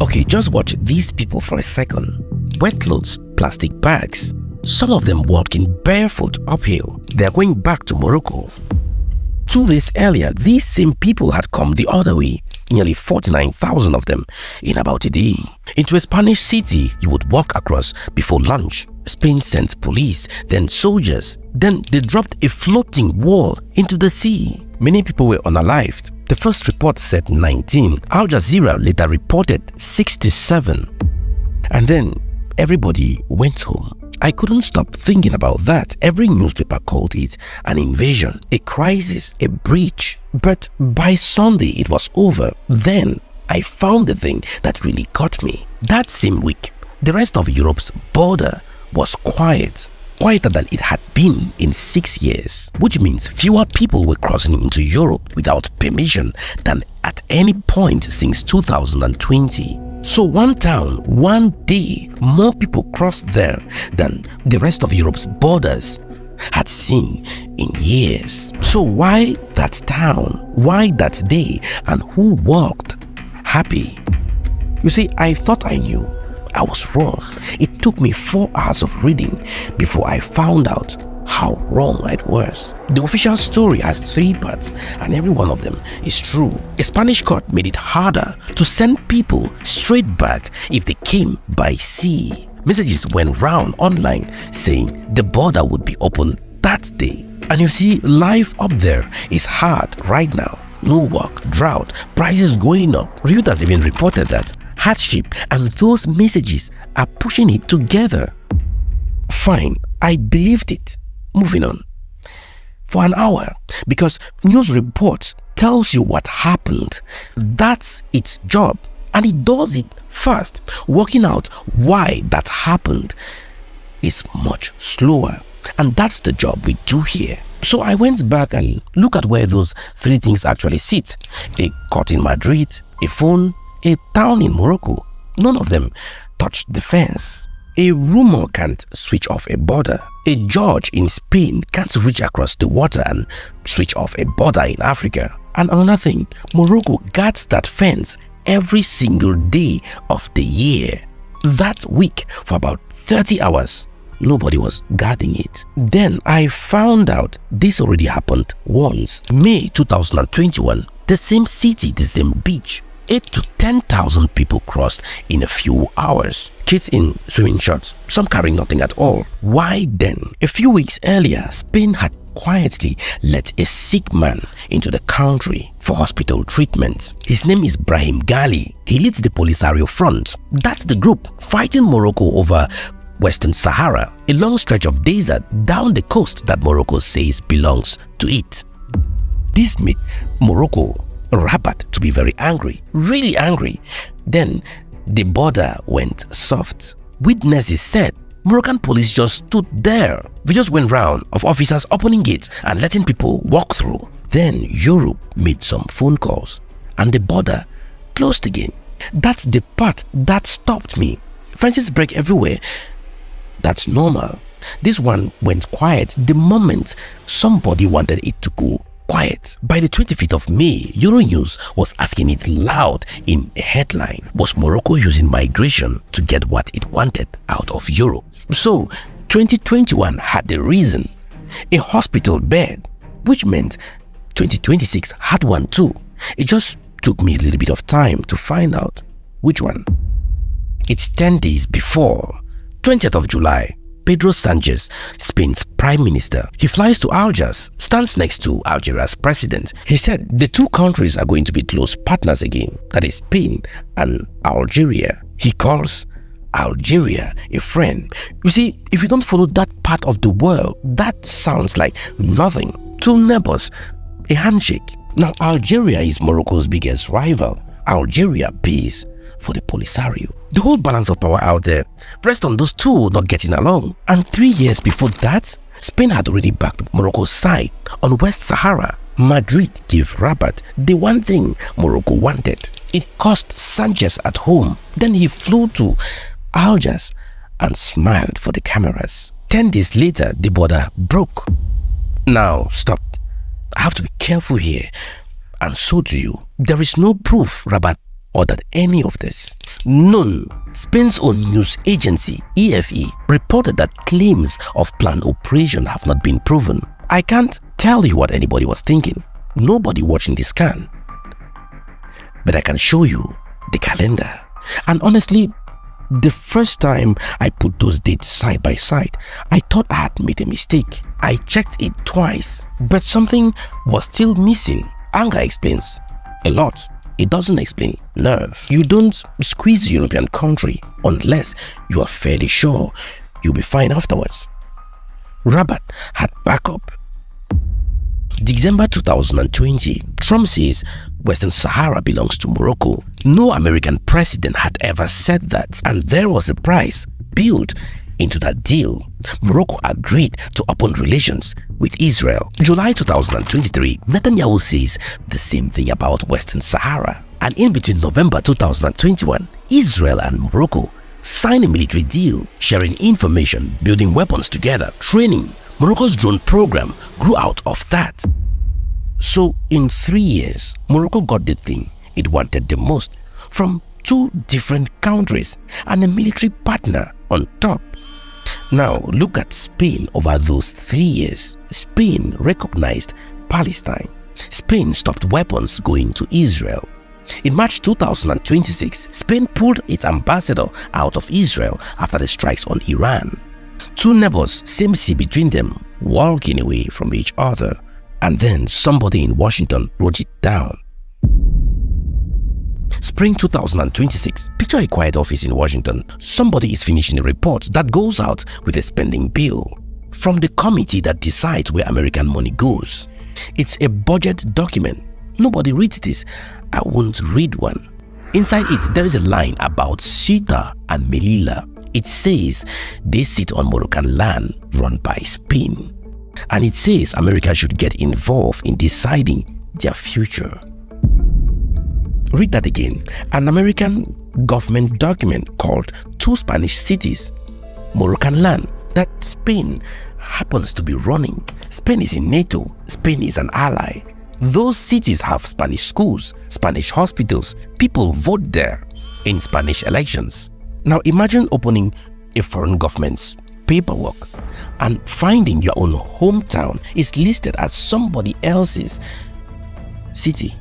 Okay, just watch these people for a second. Wet clothes, plastic bags. Some of them walking barefoot uphill. They are going back to Morocco. 2 days earlier, these same people had come the other way, nearly 49,000 of them, in about a day. Into a Spanish city you would walk across before lunch. Spain sent police, then soldiers. Then they dropped a floating wall into the sea. Many people were unalived. The first report said 19. Al Jazeera later reported 67. And then everybody went home. I couldn't stop thinking about that. Every newspaper called it an invasion, a crisis, a breach. But by Sunday, it was over. Then I found the thing that really got me. That same week, the rest of Europe's border was quiet. Quieter than it had been in 6 years, which means fewer people were crossing into Europe without permission than at any point since 2020. So one town, one day, more people crossed there than the rest of Europe's borders had seen in years. So why that town? Why that day? And who walked happy? You see, I thought I knew. I was wrong. It took me 4 hours of reading before I found out how wrong I was. The official story has 3 parts and every one of them is true. A Spanish court made it harder to send people straight back if they came by sea. Messages went round online saying the border would be open that day. And you see, life up there is hard right now. No work, drought, prices going up. Reuters even reported that. Hardship, and those messages are pushing it together. Fine, I believed it. Moving on. For an hour, because news reports tells you what happened. That's its job, and it does it fast. Working out why that happened is much slower, and that's the job we do here. So I went back and looked at where those 3 things actually sit. A court in Madrid, a phone, a town in Morocco. None of them touched the fence. A rumor can't switch off a border. A judge in Spain can't reach across the water and switch off a border in Africa. And another thing, Morocco guards that fence every single day of the year. That week, for about 30 hours, nobody was guarding it. Then I found out this already happened once. May 2021, the same city, the same beach. 8,000 to 10,000 people crossed in a few hours. Kids in swimming shorts, some carrying nothing at all. Why then? A few weeks earlier, Spain had quietly let a sick man into the country for hospital treatment. His name is Brahim Ghali. He leads the Polisario Front. That's the group fighting Morocco over Western Sahara, a long stretch of desert down the coast that Morocco says belongs to it. This made Morocco, Rabat, to be very angry, really angry. Then the border went soft. Witnesses said Moroccan police just stood there. Videos went round of officers opening gates and letting people walk through. Then Europe made some phone calls and the border closed again. That's the part that stopped me. Fences break everywhere. That's normal. This one went quiet the moment somebody wanted it to go quiet. By the 25th of May, Euronews was asking it loud in a headline. Was Morocco using migration to get what it wanted out of Europe? So 2021 had the reason. A hospital bed, which meant 2026 had one too. It just took me a little bit of time to find out which one. It's 10 days before 20th of July. Pedro Sanchez, Spain's prime minister, he flies to Algiers, stands next to Algeria's president. He said the 2 countries are going to be close partners again, that is Spain and Algeria. He calls Algeria a friend. You see, if you don't follow that part of the world, that sounds like nothing. 2 neighbors, a handshake. Now Algeria is Morocco's biggest rival. Algeria pays for the Polisario. The whole balance of power out there rests on those 2 not getting along. And 3 years before that, Spain had already backed Morocco's side on West Sahara. Madrid gave Rabat the one thing Morocco wanted. It cost Sanchez at home. Then he flew to Algiers and smiled for the cameras. 10 days later, the border broke. Now, stop. I have to be careful here. And so do you. There is no proof Rabat ordered any of this. None. Spain's own news agency, EFE, reported that claims of planned operation have not been proven. I can't tell you what anybody was thinking. Nobody watching the scan. But I can show you the calendar. And honestly, the first time I put those dates side by side, I thought I had made a mistake. I checked it twice, but something was still missing. Anger explains a lot. It doesn't explain nerve. You don't squeeze a European country unless you are fairly sure you'll be fine afterwards. Rabat had backup. December 2020, Trump says Western Sahara belongs to Morocco. No American president had ever said that, and there was a price built into that deal. Morocco agreed to open relations with Israel. July 2023, Netanyahu says the same thing about Western Sahara. And in between November 2021, Israel and Morocco signed a military deal, sharing information, building weapons together, training. Morocco's drone program grew out of that. So in 3 years, Morocco got the thing it wanted the most from two different countries and a military partner on top. Now look at Spain over those 3 years. Spain recognized Palestine. Spain stopped weapons going to Israel. In March 2026, Spain pulled its ambassador out of Israel after the strikes on Iran. Two neighbors, same sea between them, walking away from each other. And then somebody in Washington wrote it down. Spring 2026, picture a quiet office in Washington. Somebody is finishing a report that goes out with a spending bill from the committee that decides where American money goes. It's a budget document. Nobody reads this. I won't read one. Inside it, there is a line about Ceuta and Melilla. It says they sit on Moroccan land run by Spain. And it says America should get involved in deciding their future. Read that again. An American government document called Two Spanish Cities, Moroccan land, that Spain happens to be running. Spain is in NATO. Spain is an ally. Those cities have Spanish schools, Spanish hospitals. People vote there in Spanish elections. Now imagine opening a foreign government's paperwork and finding your own hometown is listed as somebody else's city.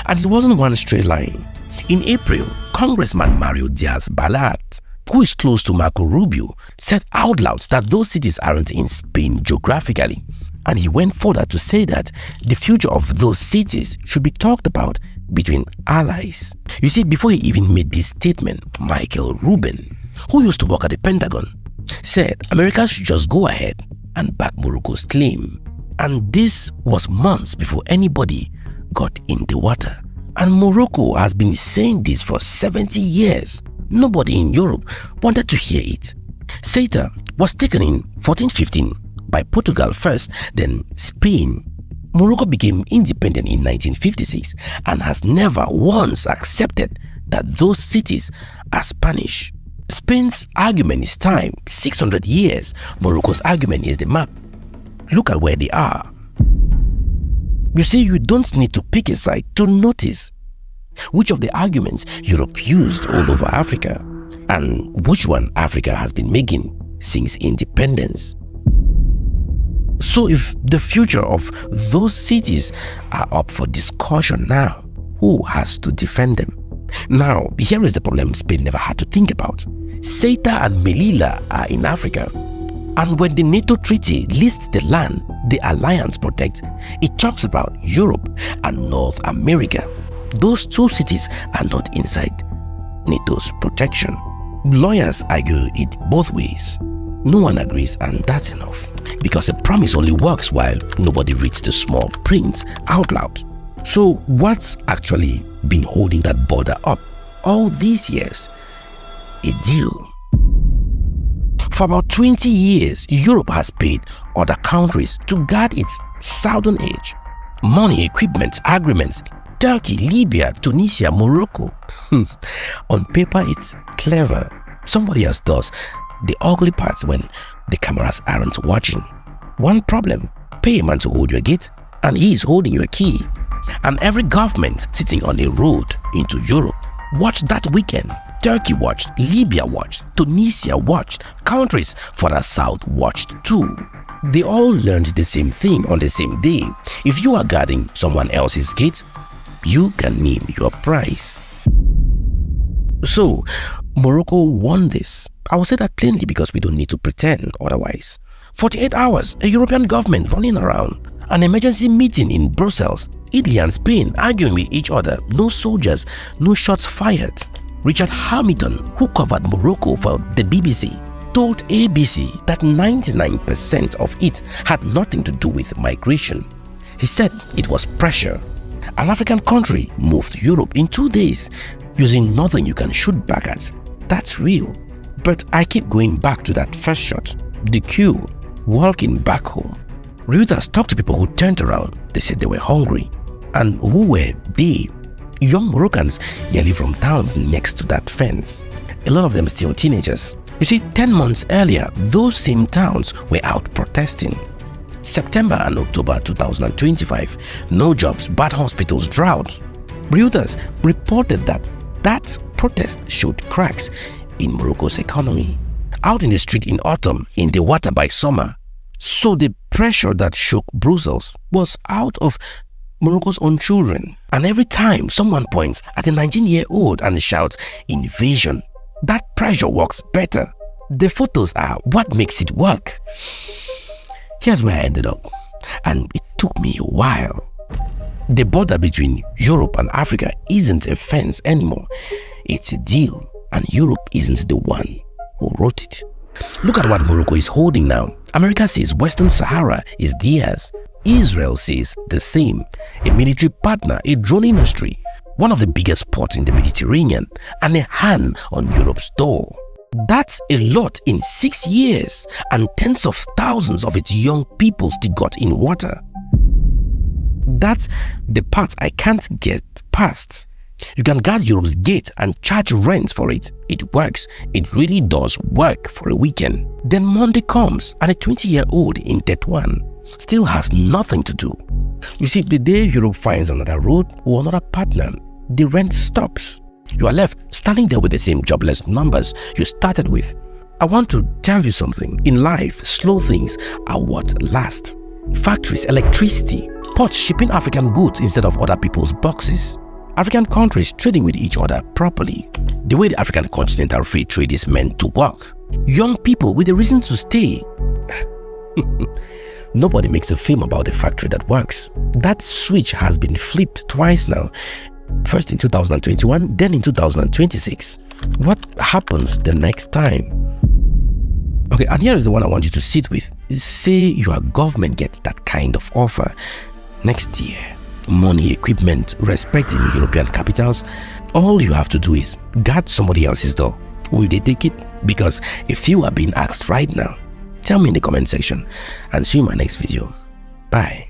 And it wasn't one straight line. In April, Congressman Mario Diaz-Balart, who is close to Marco Rubio, said out loud that those cities aren't in Spain geographically. And he went further to say that the future of those cities should be talked about between allies. You see, before he even made this statement, Michael Rubin, who used to work at the Pentagon, said America should just go ahead and back Morocco's claim. And this was months before anybody got in the water. And Morocco has been saying this for 70 years. Nobody in Europe wanted to hear it. Ceuta was taken in 1415 by Portugal first, then Spain. Morocco became independent in 1956 and has never once accepted that those cities are Spanish. Spain's argument is time, 600 years. Morocco's argument is the map. Look at where they are. You see, you don't need to pick a side to notice which of the arguments Europe used all over Africa and which one Africa has been making since independence. So if the future of those cities are up for discussion now, who has to defend them? Now, here is the problem Spain never had to think about. Ceuta and Melilla are in Africa. And when the NATO treaty lists the land the alliance protects, it talks about Europe and North America. Those two cities are not inside NATO's protection. Lawyers argue it both ways. No one agrees, and that's enough. Because a promise only works while nobody reads the small print out loud. So what's actually been holding that border up all these years? A deal. For about 20 years, Europe has paid other countries to guard its southern edge. Money, equipment, agreements. Turkey, Libya, Tunisia, Morocco. On paper, it's clever. Somebody else does the ugly parts when the cameras aren't watching. One problem, pay a man to hold your gate and he is holding your key. And every government sitting on a road into Europe watched that weekend. Turkey watched, Libya watched, Tunisia watched, countries further south watched too. They all learned the same thing on the same day. If you are guarding someone else's gate, you can name your price. So, Morocco won this. I will say that plainly because we don't need to pretend otherwise. 48 hours, a European government running around, an emergency meeting in Brussels, Italy and Spain arguing with each other, no soldiers, no shots fired. Richard Hamilton, who covered Morocco for the BBC, told ABC that 99% of it had nothing to do with migration. He said it was pressure. An African country moved Europe in 2 days using nothing you can shoot back at. That's real. But I keep going back to that first shot, the queue, walking back home. Reuters talked to people who turned around. They said they were hungry. And who were they? Young Moroccans nearly from towns next to that fence. A lot of them still teenagers. You see, 10 months earlier, those same towns were out protesting. September and October 2025, no jobs, bad hospitals, drought. Reuters reported that protest showed cracks in Morocco's economy. Out in the street in autumn, in the water by summer. So the pressure that shook Brussels was out of Morocco's own children. And every time someone points at a 19-year-old and shouts, "Invasion," that pressure works better. The photos are what makes it work. Here's where I ended up, and it took me a while. The border between Europe and Africa isn't a fence anymore. It's a deal, and Europe isn't the one who wrote it. Look at what Morocco is holding now. America says Western Sahara is theirs. Israel says the same. A military partner, a drone industry, one of the biggest ports in the Mediterranean, and a hand on Europe's door. That's a lot in 6 years, and tens of thousands of its young people still got in water. That's the part I can't get past. You can guard Europe's gate and charge rent for it. It works. It really does work for a weekend. Then Monday comes and a 20-year-old in Tetuan still has nothing to do. You see, the day Europe finds another road or another partner, the rent stops. You are left standing there with the same jobless numbers you started with. I want to tell you something. In life, slow things are what last. Factories, electricity, ports shipping African goods instead of other people's boxes. African countries trading with each other properly. The way the African continental free trade is meant to work. Young people with a reason to stay. Nobody makes a film about a factory that works. That switch has been flipped twice now. First in 2021, then in 2026. What happens the next time? Okay, and here is the one I want you to sit with. Say your government gets that kind of offer next year. Money, equipment, respecting European capitals. All you have to do is guard somebody else's door. Will they take it? Because if you are being asked right now, tell me in the comment section, and see you in my next video. Bye.